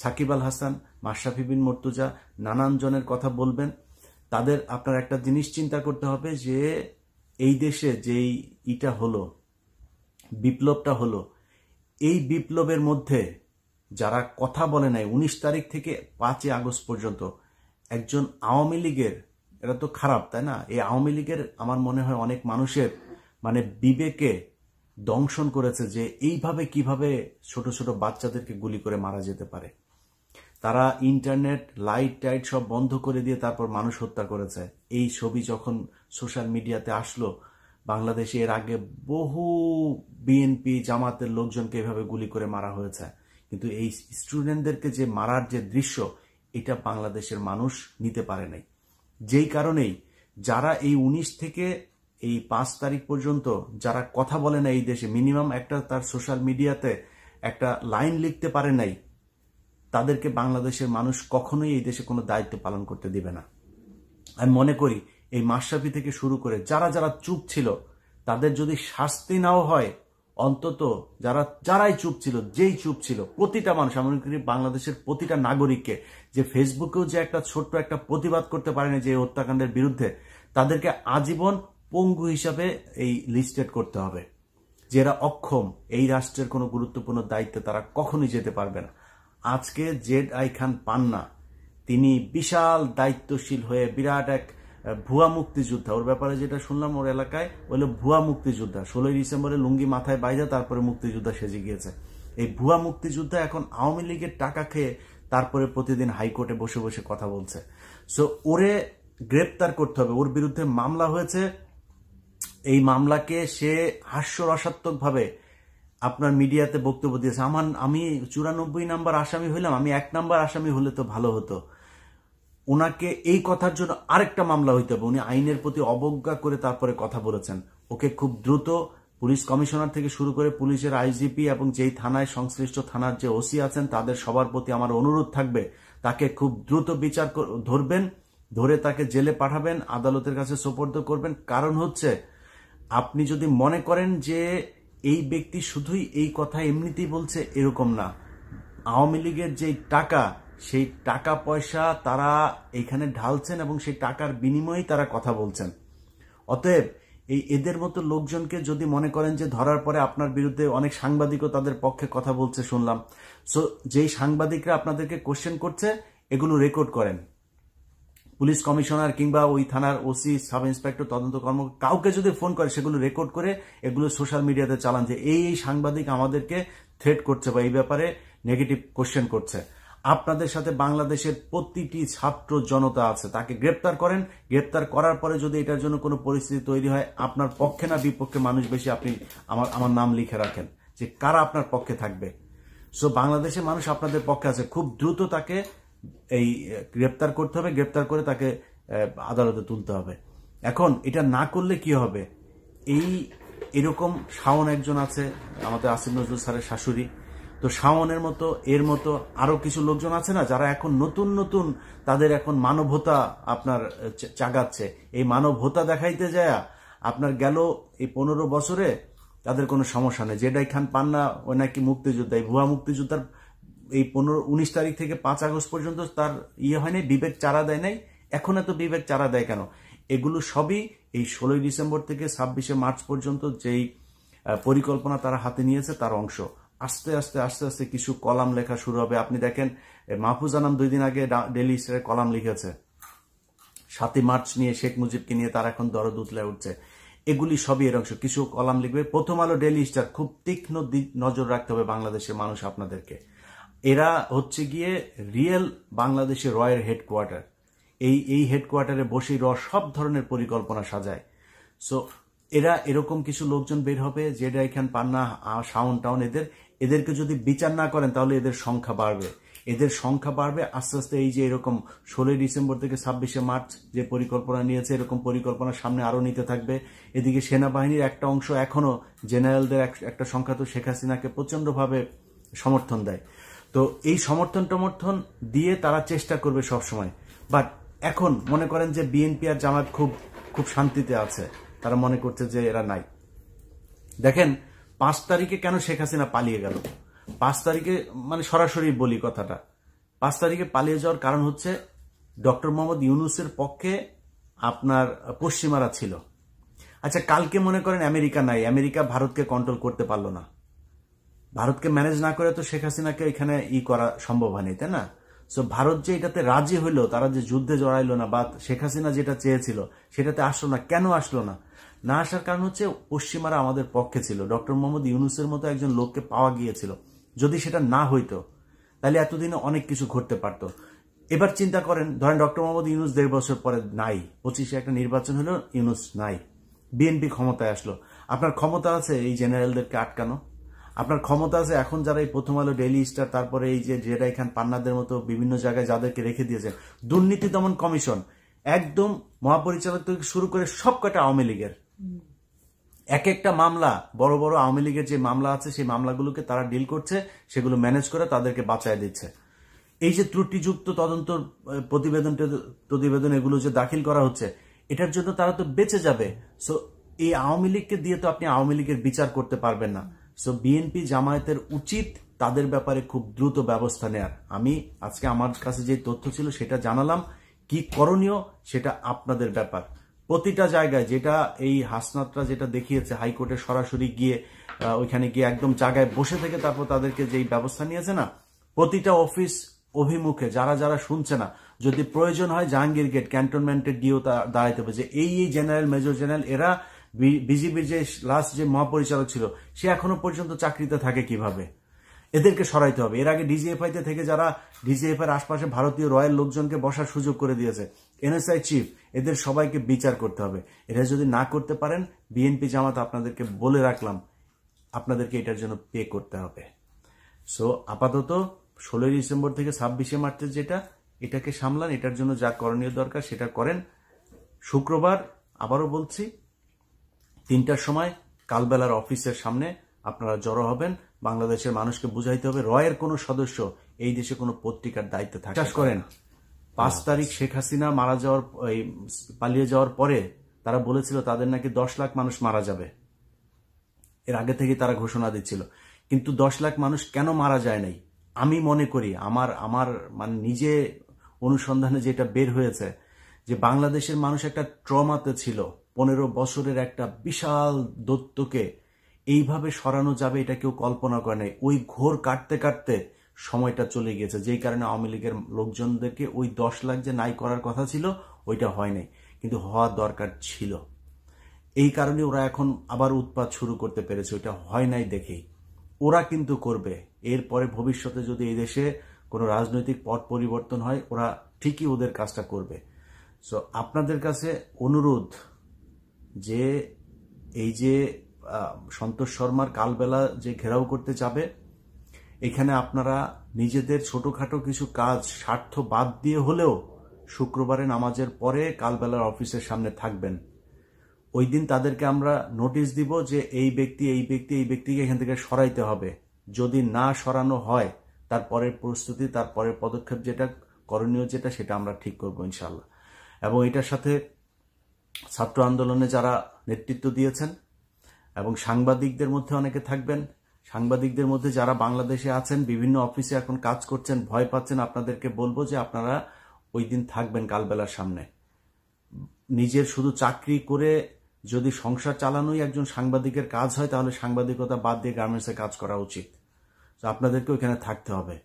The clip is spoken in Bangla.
সাকিব আল হাসান, মাশরাফি বিন মুর্তজা, নানান জনের কথা বলবেন। তাদের আপনার একটা জিনিস চিন্তা করতে হবে যে এই দেশে যেই হলো, বিপ্লবটা হলো, এই বিপ্লবের মধ্যে যারা কথা বলে নাই 19 তারিখ থেকে 5 আগস্ট পর্যন্ত, একজন আওয়ামী লীগের, এটা তো খারাপ তাই না? এই আওয়ামী লীগের আমার মনে হয় অনেক মানুষের বিবেকে দংশন করেছে যে এইভাবে কিভাবে ছোট ছোট বাচ্চাদেরকে গুলি করে মারা যেতে পারে। তারা ইন্টারনেট, লাইট টাইট সব বন্ধ করে দিয়ে তারপর মানুষ হত্যা করেছে। এই ছবি যখন সোশ্যাল মিডিয়াতে আসলো, বাংলাদেশে এর আগে বহু বিএনপি জামাতের লোকজনকে এভাবে গুলি করে মারা হয়েছে, কিন্তু এই স্টুডেন্টদেরকে যে মারার যে দৃশ্য, এটা বাংলাদেশের মানুষ নিতে পারে নাই। যেই কারণেই যারা এই 19 থেকে এই 5 তারিখ পর্যন্ত যারা কথা বলে না এই দেশে, মিনিমাম একটা তার সোশ্যাল মিডিয়াতে একটা লাইন লিখতে পারে নাই, তাদেরকে বাংলাদেশের মানুষ কখনোই এই দেশে কোনো দায়িত্ব পালন করতে দিবে না। আমি মনে করি এই মাশরাফি থেকে শুরু করে যারা যারা চুপ ছিল, তাদের যদি শাস্তি নাও হয়, অন্তত যারাই চুপ ছিল, যেই চুপ ছিল, প্রতিটা মানুষ, আমি মনে করি বাংলাদেশের প্রতিটা নাগরিককে, যে ফেসবুকেও যে একটা ছোট্ট একটা প্রতিবাদ করতে পারেনি যে হত্যাকাণ্ডের বিরুদ্ধে, তাদেরকে আজীবন পঙ্গু হিসাবে এই লিস্টেড করতে হবে, যে এরা অক্ষম, এই রাষ্ট্রের কোনো গুরুত্বপূর্ণ দায়িত্বে তারা কখনোই যেতে পারবে না। আজকে জেড.আই খান পান্না, তিনি বিশাল দায়িত্বশীল হয়ে বিরাট এক ভুয়া মুক্তিযোদ্ধা, ওর ব্যাপারে যেটা শুনলাম ওর এলাকায় বলে ভুয়া মুক্তিযোদ্ধা, 16ই ডিসেম্বরে লুঙ্গি মাথায় বাইজা তারপরে মুক্তিযোদ্ধা সেজে গিয়েছে। এই ভুয়া মুক্তিযোদ্ধা এখন আওয়ামী লীগের টাকা খেয়ে তারপরে প্রতিদিন হাইকোর্টে বসে বসে কথা বলছে। সো ওরে গ্রেপ্তার করতে হবে। ওর বিরুদ্ধে মামলা হয়েছে, এই মামলাকে সে হাস্যরসাত্মকভাবে আপনার মিডিয়াতে বক্তব্য দিয়েছে। আমি 94 নাম্বার আসামি হইলাম, আমি 1 নাম্বার আসামি হলে তো ভালো হতো। ওনাকে এই কথার জন্য আরেকটা মামলা হইতে হবে। উনি আইনের প্রতি অবজ্ঞা করে তারপরে কথা বলেছেন। ওকে খুব দ্রুত পুলিশ কমিশনার থেকে শুরু করে পুলিশের আইজিপি এবং যেই থানায় সংশ্লিষ্ট থানার যে ওসি আছেন, তাদের সবার প্রতি আমার অনুরোধ থাকবে, তাকে খুব দ্রুত বিচার ধরবেন, ধরে তাকে জেলে পাঠাবেন, আদালতের কাছে সোপর্দ করবেন। কারণ হচ্ছে, আপনি যদি মনে করেন যে এই ব্যক্তি শুধুই এই কথা এমনিতেই বলছে, এরকম না। আওয়ামী লীগের যেই টাকা, সেই টাকা পয়সা তারা এখানে ঢালছেন এবং সেই টাকার বিনিময়েই তারা কথা বলছেন। অতএব এদের মতো লোকজনকে যদি মনে করেন যে ধরার পরে আপনার বিরুদ্ধে অনেক সাংবাদিকও তাদের পক্ষে কথা বলছে শুনলাম, সো যেই সাংবাদিকরা আপনাদেরকে কোশ্চেন করছে, এগুলো রেকর্ড করেন। পুলিশ কমিশনার কিংবা ওই থানার ওসি, সাব ইন্সপেক্টর, তদন্ত কাউকে যদি ফোন করে, সেগুলো রেকর্ড করে এগুলো সোশ্যাল মিডিয়াতে চালান যে এই সাংবাদিক আমাদেরকে থ্রেট করছে বা এই ব্যাপারে নেগেটিভ কোশ্চেন করছে। আপনাদের সাথে বাংলাদেশের প্রতিটি ছাত্র জনতা আছে, তাকে গ্রেপ্তার করেন। গ্রেপ্তার করার পরে যদি এটার জন্য কোনো পরিস্থিতি তৈরি হয়, আপনার পক্ষে না বিপক্ষে মানুষ বেশি, আপনি আমার নাম লিখে রাখেন যে কারা আপনার পক্ষে থাকবে। সো বাংলাদেশের মানুষ আপনাদের পক্ষে আছে। খুব দ্রুত তাকে এই গ্রেপ্তার করতে হবে, গ্রেপ্তার করে তাকে আদালতে তুলতে হবে। এখন এটা না করলে কি হবে? এরকম শাওন একজন আছে, আমাদের আসিফ নজরুল স্যারের শাশুড়ি, তো শাওনের মতো এর মতো আরো কিছু লোকজন আছে না, যারা এখন নতুন নতুন তাদের এখন মানবতা আপনার চাগাচ্ছে। এই মানবতা দেখাইতে যায় আপনার গেল এই 15 বছরে তাদের কোনো সমস্যা নেই। জেড.আই খান পান্না ওই নাকি মুক্তিযোদ্ধা, এই ভুয়া মুক্তিযোদ্ধার এই 19 তারিখ থেকে 5 আগস্ট পর্যন্ত তার হয় নাই, বিবেক চারা দেয় নাই। এখন এত বিবেক চারা দেয় কেন? এগুলো সবই এই 16ই ডিসেম্বর থেকে 26শে মার্চ পর্যন্ত যেই পরিকল্পনা তারা হাতে নিয়েছে তার অংশ। আস্তে আস্তে আস্তে আস্তে কিছু কলাম লেখা শুরু হবে। আপনি দেখেন, মাহফুজ আনাম 2 দিন আগে ডেইলি স্টারে কলাম লিখেছে 7ই মার্চ নিয়ে, শেখ মুজিবকে নিয়ে তার এখন দরদ উতলে উঠছে। এগুলি সবই এর অংশ। কিছু কলাম লিখবে। প্রথম আলো, ডেইলি স্টার, খুব তীক্ষ্ণ নজর রাখতে হবে বাংলাদেশের মানুষ আপনাদেরকে। এরা হচ্ছে গিয়ে রিয়েল বাংলাদেশের রয়ের হেডকোয়ার্টার। এই হেডকোয়ার্টারে বসেই সব ধরনের পরিকল্পনা সাজায়। সো এরা এরকম কিছু লোকজন বের হবে, জেড.আই খান পান্না, শাওন টাউন, এদেরকে যদি বিচার না করেন তাহলে এদের সংখ্যা বাড়বে। এদের সংখ্যা বাড়বে আস্তে আস্তে। এই যে এরকম 16ই ডিসেম্বর থেকে 26শে মার্চ যে পরিকল্পনা নিয়েছে, এরকম পরিকল্পনা সামনে আরো নিতে থাকবে। এদিকে সেনাবাহিনীর একটা অংশ এখনো, জেনারেলদের একটা সংখ্যা তো শেখ হাসিনাকে প্রচন্ডভাবে সমর্থন দেয়। তো এই সমর্থন দিয়ে তারা চেষ্টা করবে সবসময়। বাট এখন মনে করেন যে বিএনপি আর জামাত খুব শান্তিতে আছে, তারা মনে করছে যে এরা নাই। দেখেন 5 তারিখে কেন শেখ হাসিনা পালিয়ে গেল? 5 তারিখে, মানে সরাসরি বলি কথাটা, 5 তারিখে পালিয়ে যাওয়ার কারণ হচ্ছে ডক্টর মোহাম্মদ ইউনূসের পক্ষে আপনার পশ্চিমারা ছিল। আচ্ছা, কালকে মনে করেন আমেরিকা নাই, আমেরিকা ভারতকে কন্ট্রোল করতে পারলো না, ভারতকে ম্যানেজ না করে তো শেখ হাসিনাকে এখানে করা সম্ভব হয়নি, তাই না? সো ভারত যে এটাতে রাজি হইলো, তারা যে যুদ্ধে জড়াইলো না, বা শেখ হাসিনা যেটা চেয়েছিল সেটাতে আসলো না, কেন আসলো না? না আসার কারণ হচ্ছে পশ্চিমারা আমাদের পক্ষে ছিল, ডক্টর মোহাম্মদ ইউনূসের মতো একজন লোককে পাওয়া গিয়েছিল। যদি সেটা না হইতো তাহলে এতদিনে অনেক কিছু ঘটতে পারতো। এবার চিন্তা করেন, ধরেন ডক্টর মোহাম্মদ ইউনূস 1.5 বছর পরে নাই, 25-এ একটা নির্বাচন হলো, ইউনূস নাই, বিএনপি ক্ষমতায় আসলো। আপনার ক্ষমতা আছে এই জেনারেলদেরকে আটকানো? আপনার ক্ষমতা আছে এখন যারা এই প্রথম আলো, ডেইলি স্টার, তারপরে এই যে জেডাই খান পান্নাদের মতো বিভিন্ন জায়গায় যাদেরকে রেখে দিয়েছেন, দুর্নীতি দমন কমিশন একদম মহাপরিচালক থেকে শুরু করে সব কটা আওয়ামী লীগের, এক একটা মামলা, বড় বড় আওয়ামী লীগের যে মামলা আছে সেই মামলাগুলোকে তারা ডিল করছে, সেগুলো ম্যানেজ করে তাদেরকে বাঁচায় দিচ্ছে। এই যে ত্রুটিযুক্ত তদন্ত প্রতিবেদন এগুলো যে দাখিল করা হচ্ছে, এটার জন্য তারা তো বেঁচে যাবে। সো এই আওয়ামী লীগকে দিয়ে তো আপনি আওয়ামী লীগের বিচার করতে পারবেন না। সো বিএনপি জামায়াতের উচিত তাদের ব্যাপারে খুব দ্রুত ব্যবস্থা নেয়ার। আমি আজকে আমার কাছে যে তথ্য ছিল সেটা জানালাম, কি করণীয় সেটা আপনাদের ব্যাপার। প্রতিটা জায়গায় যেটা এই হাসনাতরা যেটা দেখিয়েছে, হাইকোর্টে সরাসরি গিয়ে ওইখানে গিয়ে একদম জায়গায় বসে থেকে তারপর তাদেরকে যেই ব্যবস্থা নিয়েছে না, প্রতিটা অফিস অভিমুখে যারা যারা শুনছে না, যদি প্রয়োজন হয় জাহাঙ্গীর গেট ক্যান্টনমেন্টে গিয়েও দাঁড়াইতে হবে যে এই জেনারেল, মেজর জেনারেল, এরা বিজিবির যে লাস্ট যে মহাপরিচালক ছিল সে এখনো পর্যন্ত চাকরিতে থাকে কিভাবে, এদেরকে সরাইতে হবে। এর আগে ডিজিএফআইতে থেকে যারা ডিজিএফআই এর আশপাশে ভারতীয় রয়্যাল লোকজনকে বসার সুযোগ করে দিয়েছে, এনএসআই চিফ, এদের সবাইকে বিচার করতে হবে। এটা যদি না করতে পারেন, বিএনপি জামাত আপনাদেরকে বলে রাখলাম, আপনাদেরকে এটার জন্য পে করতে হবে। সো আপাতত 16 ডিসেম্বর থেকে 26 মার্চের যেটা, এটাকে সামলান, এটার জন্য যা করণীয় দরকার সেটা করেন। শুক্রবার আবারও বলছি 3টার সময় কালবেলার অফিসের সামনে আপনারা জড়ো হবেন। বাংলাদেশের মানুষকে বুঝাইতে হবে রয়ের কোনো সদস্য এই দেশে কোনো পত্রিকার দায়িত্বে থাকে। বিশ্বাস করেন, 5 তারিখ শেখ হাসিনা পালিয়ে যাওয়ার পরে তারা বলেছিল তাদের নাকি 10 লাখ মানুষ মারা যাবে, এর আগে থেকে তারা ঘোষণা দিচ্ছিল। কিন্তু 10 লাখ মানুষ কেন মারা যায় নাই? আমি মনে করি আমার মানে নিজে অনুসন্ধানে যেটা বের হয়েছে, যে বাংলাদেশের মানুষ একটা ট্রমাতে ছিল। 15 বছরের একটা বিশাল দৈত্যকে এইভাবে সরানো যাবে এটা কেউ কল্পনা করে নাই। ওই ঘোর কাটতে কাটতে সময়টা চলে গেছে, যেই কারণে আওয়ামী লীগের লোকজনদেরকে ওই 10 লাখ যে নাই করার কথা ছিল ওইটা হয় নাই, কিন্তু হওয়া দরকার ছিল। এই কারণে ওরা এখন আবার উৎপাত শুরু করতে পেরেছে, ওইটা হয় নাই দেখেই। ওরা কিন্তু করবে এরপরে, ভবিষ্যতে যদি এই দেশে কোনো রাজনৈতিক পট পরিবর্তন হয়, ওরা ঠিকই ওদের কাজটা করবে। সো আপনাদের কাছে অনুরোধ, যে এই যে সন্তোষ শর্মার কালবেলা যে ঘেরাও করতে যাবে, এখানে আপনারা নিজেদের ছোটখাটো কিছু কাজ স্বার্থ বাদ দিয়ে হলেও শুক্রবারে নামাজের পরে কালবেলার অফিসের সামনে থাকবেন। ওই দিন তাদেরকে আমরা নোটিশ দিব যে এই ব্যক্তিকে এখান থেকে সরাইতে হবে। যদি না সরানো হয়, তারপরের প্রস্তুতি, তারপরের পদক্ষেপ যেটা করণীয় যেটা, সেটা আমরা ঠিক করবো ইনশাল্লাহ। এবং এটার সাথে ছাত্র আন্দোলনে যারা নেতৃত্ব দিয়েছেন এবং সাংবাদিকদের মধ্যে অনেকে থাকবেন। সাংবাদিকদের মধ্যে যারা বাংলাদেশে আছেন, বিভিন্ন অফিসে এখন কাজ করছেন, ভয় পাচ্ছেন, আপনাদেরকে বলবো যে আপনারা ওই দিন থাকবেন কালবেলার সামনে। নিজের শুধু চাকরি করে যদি সংসার চালানোই একজন সাংবাদিকের কাজ হয়, তাহলে সাংবাদিকতা বাদ দিয়ে গার্মেন্টসে কাজ করা উচিত। তো আপনাদেরকে ওইখানে থাকতে হবে।